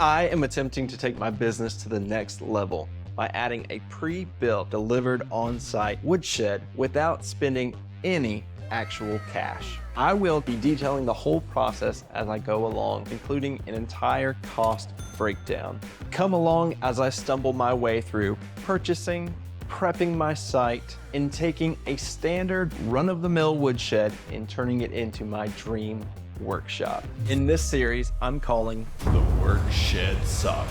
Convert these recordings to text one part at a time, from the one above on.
I am attempting to take my business to the next level by adding a pre-built, delivered on-site woodshed without spending any actual cash. I will be detailing the whole process as I go along, including an entire cost breakdown. Come along as I stumble my way through purchasing, prepping my site, and taking a standard run-of-the-mill woodshed and turning it into my dream workshop. In this series, I'm calling the Workshed Saga.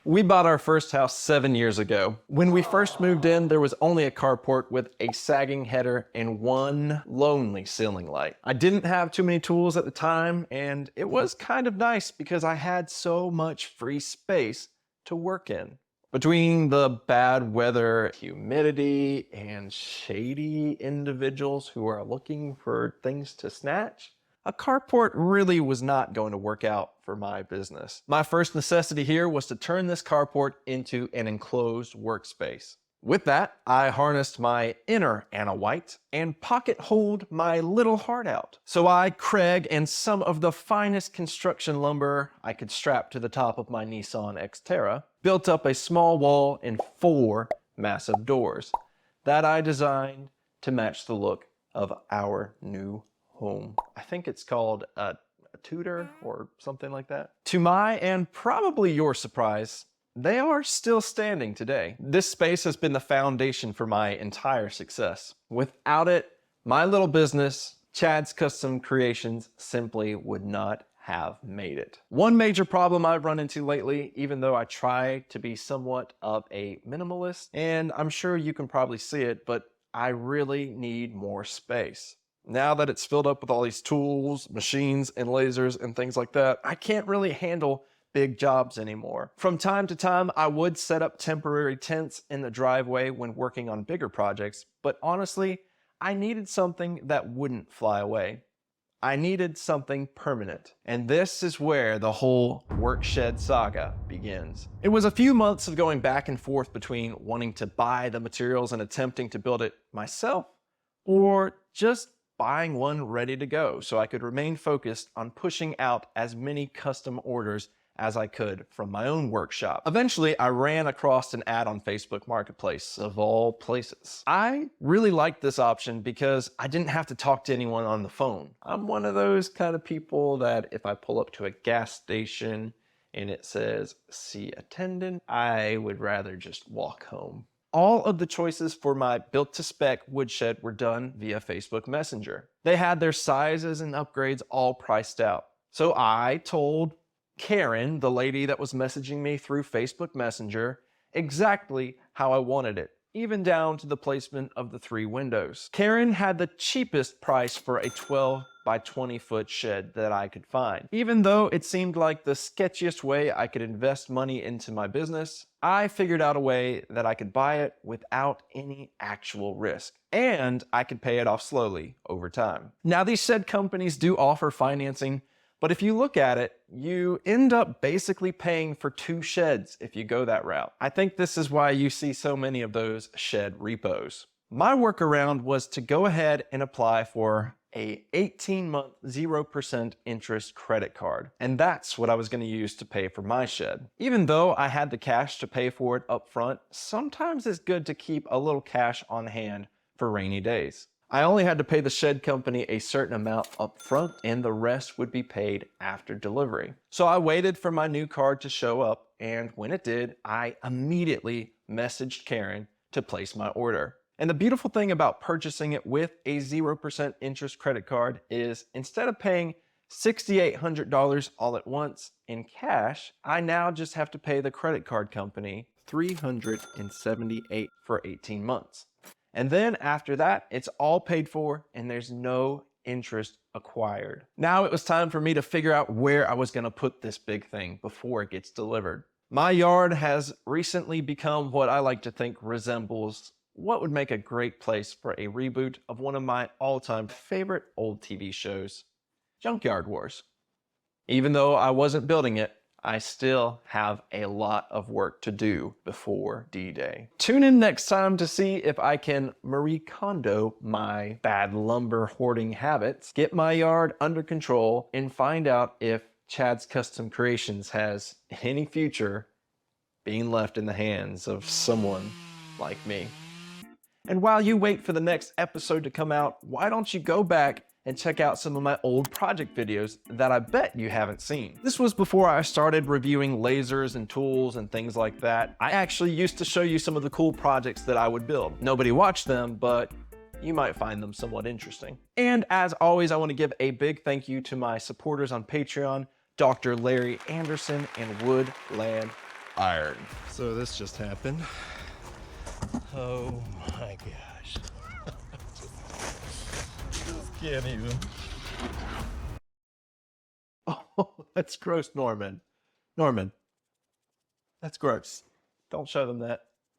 We bought our first house 7 years ago. When we first moved in, there was only a carport with a sagging header and one lonely ceiling light. I didn't have too many tools at the time, and it was kind of nice because I had so much free space to work in. Between the bad weather, humidity, and shady individuals who are looking for things to snatch, a carport really was not going to work out for my business. My first necessity here was to turn this carport into an enclosed workspace. With that, I harnessed my inner Anna White and pocket holed my little heart out. So I, Craig, and some of the finest construction lumber I could strap to the top of my Nissan Xterra, built up a small wall and 4 massive doors that I designed to match the look of our new home. I think it's called a Tudor or something like that. To my and probably your surprise, they are still standing today. This space has been the foundation for my entire success. Without it, my little business, Chad's Custom Creations, simply would not have made it. One major problem I've run into lately, even though I try to be somewhat of a minimalist, and I'm sure you can probably see it, but I really need more space. Now that it's filled up with all these tools, machines, and lasers and things like that, I can't really handle big jobs anymore. From time to time, I would set up temporary tents in the driveway when working on bigger projects, but honestly, I needed something that wouldn't fly away. I needed something permanent. And this is where the whole Workshed saga begins. It was a few months of going back and forth between wanting to buy the materials and attempting to build it myself, or just buying one ready to go so I could remain focused on pushing out as many custom orders as I could from my own workshop. Eventually, I ran across an ad on Facebook Marketplace, of all places. I really liked this option because I didn't have to talk to anyone on the phone. I'm one of those kind of people that if I pull up to a gas station and it says, "See attendant," I would rather just walk home. All of the choices for my built-to-spec woodshed were done via Facebook Messenger. They had their sizes and upgrades all priced out. So I told Karen, the lady that was messaging me through Facebook Messenger, exactly how I wanted it, even down to the placement of the 3 windows. Karen had the cheapest price for a 12 by 20 foot shed that I could find. Even though it seemed like the sketchiest way I could invest money into my business, I figured out a way that I could buy it without any actual risk, and I could pay it off slowly over time. Now, these shed companies do offer financing, but if you look at it, you end up basically paying for 2 sheds if you go that route. I think this is why you see so many of those shed repos. My workaround was to go ahead and apply for a 18-month 0% interest credit card. And that's what I was gonna use to pay for my shed. Even though I had the cash to pay for it up front, sometimes it's good to keep a little cash on hand for rainy days. I only had to pay the shed company a certain amount up front, and the rest would be paid after delivery. So I waited for my new card to show up, and when it did, I immediately messaged Karen to place my order. And the beautiful thing about purchasing it with a 0% interest credit card is instead of paying $6,800 all at once in cash, I now just have to pay the credit card company $378 for 18 months. And then after that, it's all paid for and there's no interest acquired. Now it was time for me to figure out where I was gonna put this big thing before it gets delivered. My yard has recently become what I like to think resembles what would make a great place for a reboot of one of my all-time favorite old TV shows, Junkyard Wars. Even though I wasn't building it, I still have a lot of work to do before D-Day. Tune in next time to see if I can Marie Kondo my bad lumber hoarding habits, get my yard under control, and find out if Chad's Custom Creations has any future being left in the hands of someone like me. And while you wait for the next episode to come out, why don't you go back and check out some of my old project videos that I bet you haven't seen. This was before I started reviewing lasers and tools and things like that. I actually used to show you some of the cool projects that I would build. Nobody watched them, but you might find them somewhat interesting. And as always, I want to give a big thank you to my supporters on Patreon, Dr. Larry Anderson and Woodland Iron. So this just happened. Oh my gosh. Just can't even. Oh, that's gross, Norman. Norman, that's gross. Don't show them that.